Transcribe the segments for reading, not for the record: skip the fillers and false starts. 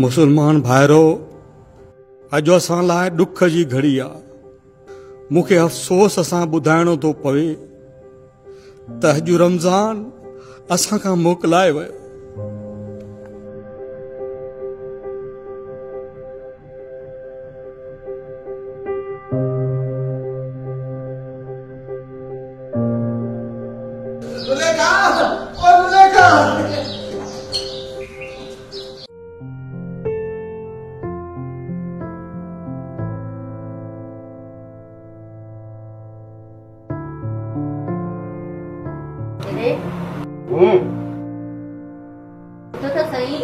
मुसलमान भाइरो, अॼु असां लाइ ॾुख जी घड़ी आहे। मूंखे अफ़सोस सां ॿुधाइणो थो पवे त अॼु रमज़ान असां खां मोकिलाए वियो। तो सही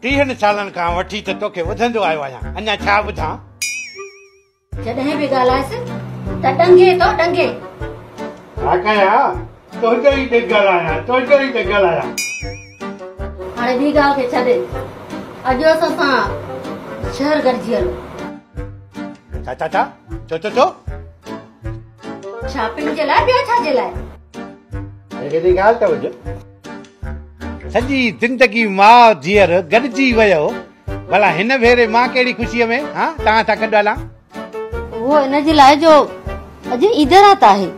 30 सालनि खां वठी त तोखे ॿुधंदो आयो आहियां, अञा छा ॿुधां? जॾहिं बि ॻाल्हायसि त डंगे तो डंगे। छा कयां? तुंहिंजो ई त ॻाल्हायां, तुंहिंजो ई त ॻाल्हायां। हाणे ॿी ॻाल्हि खे छॾे, अॼु असां सां शहर गॾिजी हलो। छा शॉपिंग जे लाइ, ॿियो छा जे लाइ? हेॾी ॻाल्हि त हुजे, सॼी ज़िंदगी माउ धीअर गॾिजी वियो, भला हिन भेरे मां कहिड़ी ख़ुशीअ में तव्हां सां गॾु हलां? उहो इन जे लाइ जो अॼु ईद रात आहे।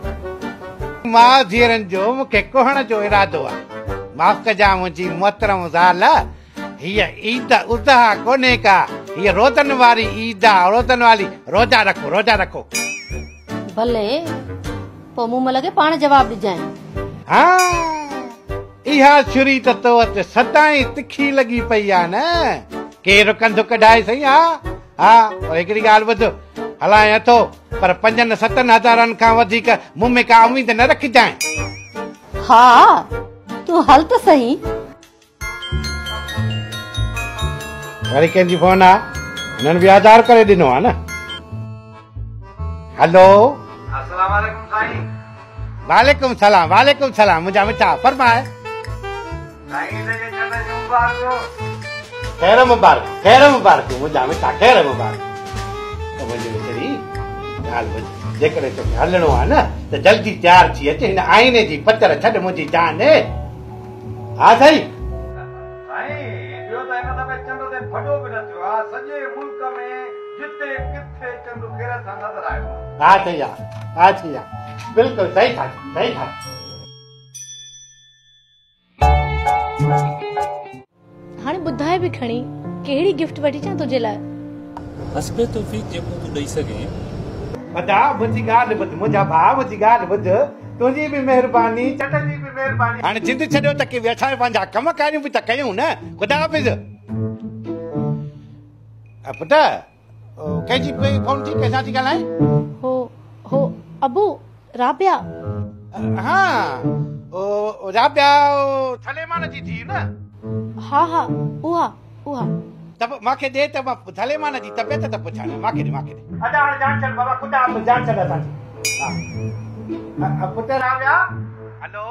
माउ धीअरनि जो मूंखे कोहण जो इरादो आहे। माफ़ कजां मुंहिंजी मोहतरम ज़ाल, हीअ ईद उज़हा कोन्हे का, हीअ रोज़नि वारी ईद आहे, रोज़नि वारी। रोज़ा रखो, रोज़ा रखो। भले पोइ मूं में लॻे पाण जवाब ॾिजांइ। हा, इहा छुरी त तो वटि सदाई तिखी लॻी पई आहे न, केरु कंधु कढाए सही। हा, पर हिकिड़ी ॻाल्हि ॿुध, हलाए अथो पर 5-7 हज़ारनि खां वधीक मूं में का उमेद न रखजांइ। हा, तूं हल त सही। वरी कंहिंजी फोन आहे, हिननि बि आधार करे ॾिनो आहे न। हेलो, अस्सलाम वालेकुम साईं। वालेकुम सलाम, वालेकुम सलाम। मुंहिंजा मिठा फरमाए। साईं जे चंद जो मुबारक। खैर मुबारक, खैर मुबारक। मुंहिंजा मिठा खैर मुबारक। त मुंहिंजी मिठड़ी ॻाल्हि ॿुध, जेकॾहिं तोखे हलणो आहे न त जल्दी तयारु थी अचे, हिन आईने जी पचर छॾ मुंहिंजी जान। हा साईं। साईं ॿियो त हिन दफ़े चंड ते फॾो बि न थियो आहे। सॼे मुल्क में जिते किथे चंड केर सां नज़र आयो। हा सही आहे, हा सही आहे, बिल्कुलु सही था, सही था। हाणे ॿुधाए बि खणी कहिड़ी गिफ्ट वठी अचां तुंहिंजे लाइ? हस्बे तौफीक जेको तूं ॾेई सघे। बता मुंहिंजी ॻाल्हि ॿुध, मुंहिंजा भाउ मुंहिंजी ॻाल्हि ॿुध, तुंहिंजी बि महिरबानी, चट जी बि महिरबानी। हाणे जिंद छॾियो त की असां पंहिंजा कम कारियूं बि त कयूं न। ख़ुदा हाफ़िज़। पुट, कंहिंजी फोन थी, कंहिंसां थी ॻाल्हाए? हो अबू, राबिया। हा, राबिया सलेमान जी थी न? हा उहा। तब मांखे दे त मां सलेमान जी तबियत त पुछां। मांखे दे। अदा हाणे जान चल बाबा, ख़ुदा हाफ़िज़, जान चल असांजी। हा पुट राबिया, हलो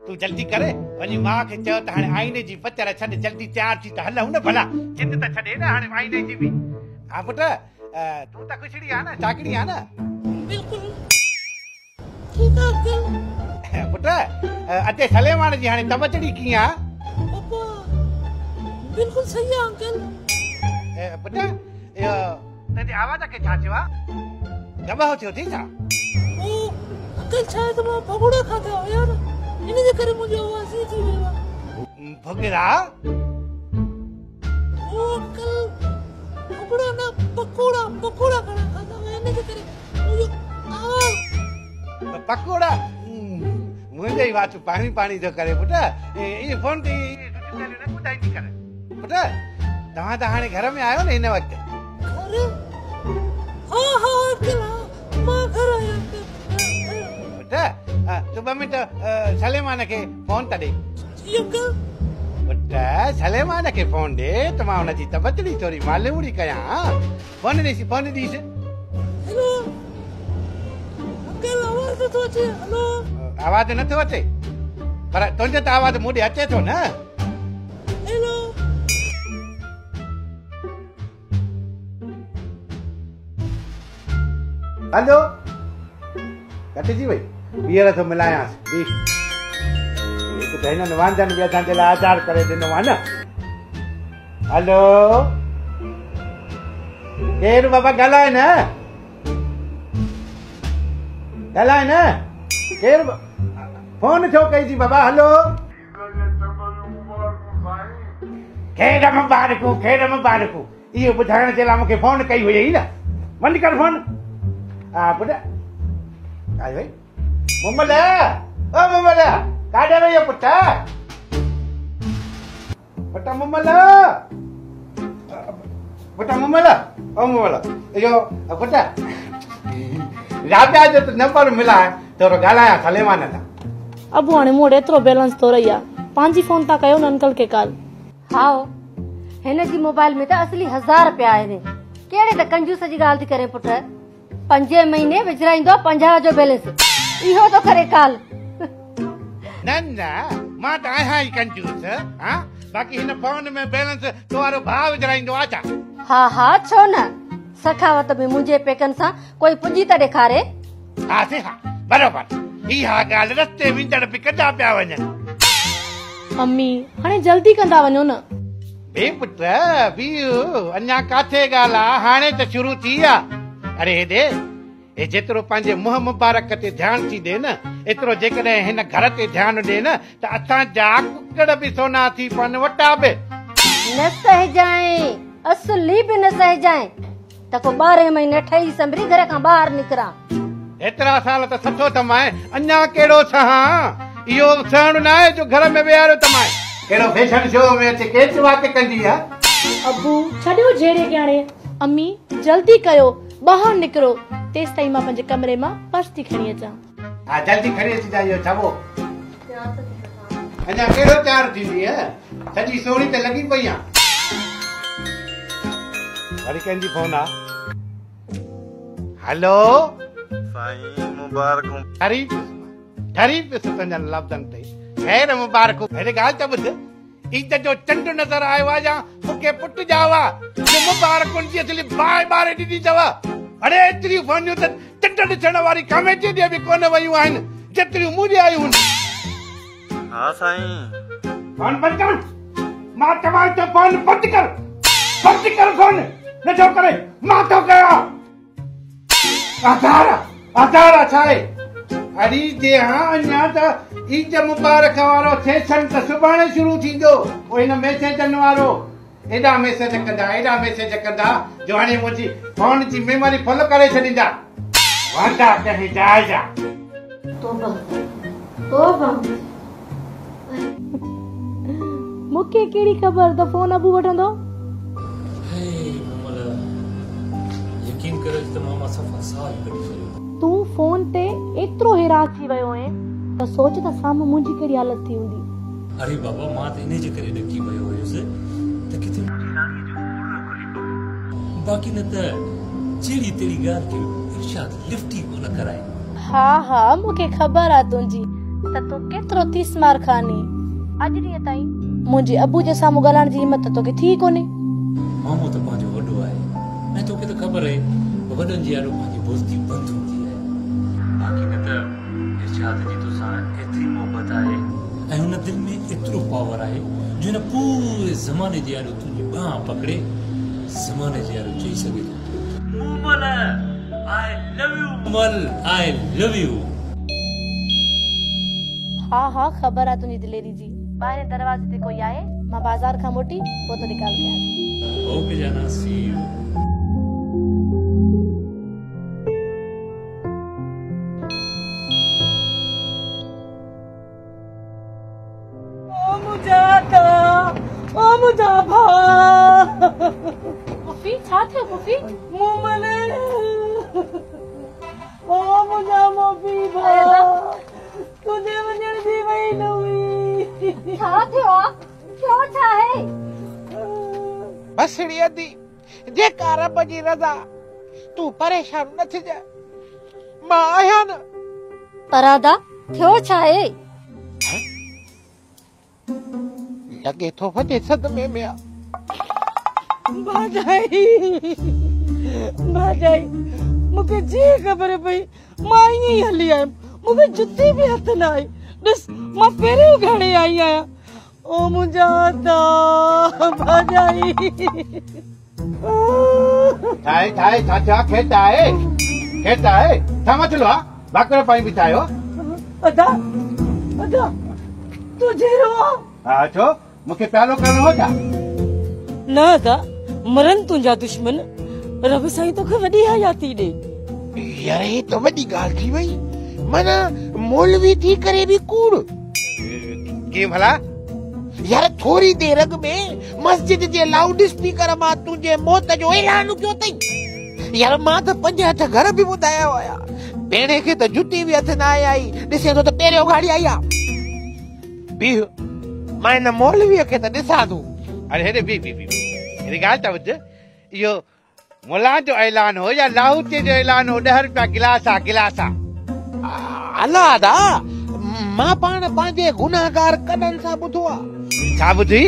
तूं जल्दी करे वञी मां खे चयो त हाणे आईने जी पचर छॾ, जल्दी तयार थी त हलूं न। भला जिंद त छॾे न हाणे आईने जी बि। हा पुट, तूं त खुशड़ी आहे न, चाकड़ी आहे न? बिल्कुलु ठीक आहे पुट, अते सलेमान जी हाणे तबचड़ी कीअं आहे? बिल्कुलु सही आहे अंकल। पुट, इहो तुंहिंजे आवाज़ खे छा थियो आहे? दॿाउ थियो थी छा? अंकल शायदि मां भगुड़ा खाधा हुया न, इन जे करे मुंहिंजो आवाज़ थी वियो आहे। भगुड़ा? अंकल भगुड़ा न, पकोड़ा खाधा हुया, इन जे करे मुंहिंजो आवाज़। पकोड़ा? मुंहिंजे ई वात पाणी थो करे। पुट, इहे फोन ते न ॿुधाई थी करे। पुट, तव्हां त हाणे घर में आयो न हिन वक़्तु? हा अंकल, मां घर आहियां। पुट, तूं 2 मिंट सलेमान खे फोन त ॾे। पुट, सलेमान खे फोन ॾे त मां हुनजी तबचड़ी थोरी मालूमड़ी कयां। फोन ॾीस। हेलो अंकल, आवाज़ नथो अचे। हेलो, आवाज़ नथो अचे, पर तुंहिंजो त आवाज़ मूं ॾे अचे थो न। हेलो, हलो, कटिजी वई। ॿीहर थो मिलायांसि। हिकु त हिननि वांदनि बि असांजे लाइ आधार करे ॾिनो आहे न। हेलो केरु बाबा ॻाल्हाए न केरु फोन छो कई थी बाबा हेलो खेड मुबारकूं इहो ॿुधाइण जे लाइ मूंखे फोन कई हुई न बंदि कर फोन हा पुट आई वई मुमल काॾे वई पुट मुमल इहो पुट राजा जो नंबर मिला है तो ॻाल्हायां सलेमान सां अबू हाणे मूं वटि एतिरो बैलेंस थो रही आहे पंहिंजी फोन था कयो न अंकल खे कॉल हा हिन जी मोबाइल में त असली 1000 रुपया आहिनि कहिड़े त कंजूस जी ॻाल्हि थी करे पुट 5 महीने विझराईंदो 50 जो बैलेंस इहो तो करे कॉल न मां त आहियां ई कंजूस हां बाक़ी हिन फोन में बैलेंस तुम्हारो भाउ विझराईंदो आहे छा हा छो न सखावत में मुंहिंजे पेकनि सां कोई पुॼी त ॾेखारे हा बरोबर इहा ॻाल्हि रस्ते विंदड़ बि कंदा पिया वञनि मम्मी हाणे जल्दी कंदा वञो न बे पुट बीहो अञा काथे ॻाल्हि आहे हाणे त शुरू थी आहे अरे हेॾे जेतिरो पंहिंजे मुंहुं मुबारक ते ध्यानु थी ॾे न एतिरो जेकॾहिं हिन घर ते ध्यानु ॾे न त असांजा कुकड़ बि सोना थी पवनि वटा बि न सहजाए असली बि न सहजाए त को 12 महीने ठही संभरी घर खां ॿाहिरि निकिरा एतिरा साल त सठो तमाए अञा कहिड़ो सहां इहो सहण न आहे जो घर में विहारियो तमाए कहिड़ो फैशन शो में अचे केच वाके कंदी आहे अबू छॾियो जहिड़े के हाणे अम्मी जल्दी कयो ॿाहिरि निकिरो तेसि ताईं मां पंहिंजे कमरे मां पर्स थी खणी अचां हा जल्दी खणी अची जाइयो छाबो अञा कहिड़ो तयार थींदी है सॼी सोणी त लॻी पई आहे वरी कंहिंजी फोन आहे हेलो साईं मुबारकूं ठरी पियो तुंहिंजनि लफ़्ज़नि ते ख़ैर मुबारकूं हेॾे ॻाल्हि त ॿुध ईद जो चंड नज़र आयो आहे या मूंखे पुट ॼावा मुबारकुनि जी असली बारे ॾिनी अथव अरे एतिरियूं फोनियूं त चंड ॾिसण वारी कमेटी ॾे बि कोन वयूं आहिनि जेतिरियूं मूं ॾे आयूं आहिनि हा साईं फोन बंदि कर मां चवां थो फोन बंदि कर फोन नथो करे मां थो कयां आधार छा आहे अरे जे हा अञा त ईद मुबारक वारो सेशन त सुभाणे शुरू थींदो पोइ हिन मैसेजनि वारो एॾा मैसेज कंदा जो हाणे मुंहिंजी फोन जी मेमोरी फुल करे छॾींदा वांदा कंहिं जाइ जा तोबा मूंखे कहिड़ी ख़बर त फोन अबू वठंदो यकीन कर त मामा सफ़ा साल कढी छॾियो तूं फोन ते एतिरो हैरान थी वियो आहे त सोच त साम्हूं मुंहिंजी कहिड़ी हालत थी हूंदी अरे बाबा मां त हिन जे करे ॾकी वियो हुयुसि त किथे मुंहिंजी नानी जो कूड़ न खुली पियो बाक़ी न त जहिड़ी तहिड़ी ॻाल्हि खे इर्शाद लिफ्ट ई कोन कराए हा मूंखे ख़बर आहे तुंहिंजी त तूं केतिरो तीस मार खानी अॼु ॾींहं ताईं मुंहिंजे अबू जे साम्हूं ॻाल्हाइण जी हिमत तोखे थी कोन्हे मामो त पंहिंजो वॾो आहे ऐं तोखे त ख़बर आहे वॾनि जी आॾो पंहिंजी बोज़ती बंदि हूंदी आहे बाक़ी न त इर्शाद जी तोसां एतिरी मोहबत आहे ऐं हुन दिलि में एतिरो पावर आहे जो हिन पूरे ज़माने जे आॾो तुंहिंजी बांह पकड़े ज़माने जे आॾो चई सघे थो I love you हा ख़बर आहे तुंहिंजी दिलेरी जी ॿाहिरि दरवाज़े ते कोई आहे मां बाज़ार खां मोटी पोइ तो निकाल कयां थी ओके जाना सी यू मुझा भा पुफी छा थियो पुफी मुमले ओ मुझा मोबी भा तुझे वञण जी वई न हुई छा थियो छो छा है बसड़ी अदी जेका रब जी रज़ा तू परेशान न थी जा मां आहियां न परादा थियो छा है लगे तो वॾे सदमे में भाजाई मूंखे जी ख़बर पई मां ईअं हली आयमि मूंखे जुती बि हथ न आई ॾिस मां पहिरियों घणे आई आहियां ओ मुंहिंजा भाॼाई ठाहे छा खेता है छा मसलो आहे भाकर पाणी बि ठाहियो अदा तूं जहिड़ो हा छो मूंखे प्यालो करणो हो छा न अदा मरन तुंहिंजा दुश्मन रब साईं तोखे वॾी हयाती ॾे यार ये तो वॾी ॻाल्हि थी वई माना मौलवी थी करे बि कूड़ कीअं भला यार थोरी देर अॻु में मस्जिद जे लाउड स्पीकर मां तुंहिंजे मौत जो ऐलान कयो अथई यार मां त 5 हथ घर बि ॿुधाया हुया भेणे खे त जुती बि हथ न आई ॾिसे थो त पहिरियों गाड़ी आई आहे बीह मां हिन मौलवीअ खे त ॾिसां थो अरे हेॾे बी हिकिड़ी ॻाल्हि त ॿुध इहो मुला जो ऐलान हो या लाहौते जो ऐलान हो 10 रुपया गिलास आहे अलाह दा मां पाण पंहिंजे गुनाहगार कॾनि सां ॿुधो आहे छा ॿुधी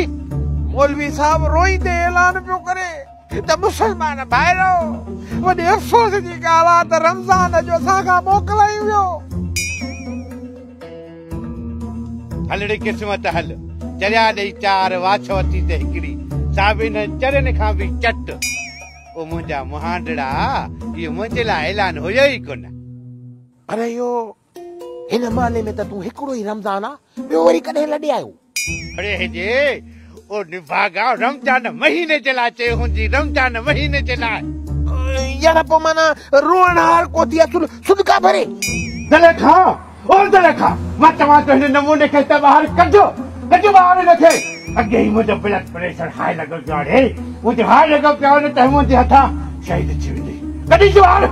मौलवी साहब रोईंदे ऐलान पियो करे त मुसलमान भाइरो वॾे अफ़सोस जी ॻाल्हि आहे त रमज़ान जो असांखां मोकिलाई वियो हलड़ी क़िस्मत हल चरिया ॾेई 4 वाछ वती त हिकिड़ी साबिन चरनि खां बि चट ओ मुंहिंजा मुहांडड़ा इहो मुंहिंजे लाइ ऐलान हुयो ई कोन अरे इहो हिन माले में त तूं हिकिड़ो ई रमज़ान आहे ॿियो वरी कॾहिं लॾे आयो अरे हेजे ओ निभागा रमजान महीने जे लाइ चयो हूंदी रमजान महीने जे लाइ यार पोइ माना रोअण हार को थी सुदका भरे दले खां मां चवां थो हिन नमूने खे त ॿाहिरि कढो ॿाहिरि हिनखे अॻे ई मुंहिंजो ब्लड प्रेशर हाई लॻो पियो आहे मुंहिंजो हाई लॻो पियो आहे न त मुंहिंजे हथां शहीद थी वेंदी कढी जो ॿाहिरि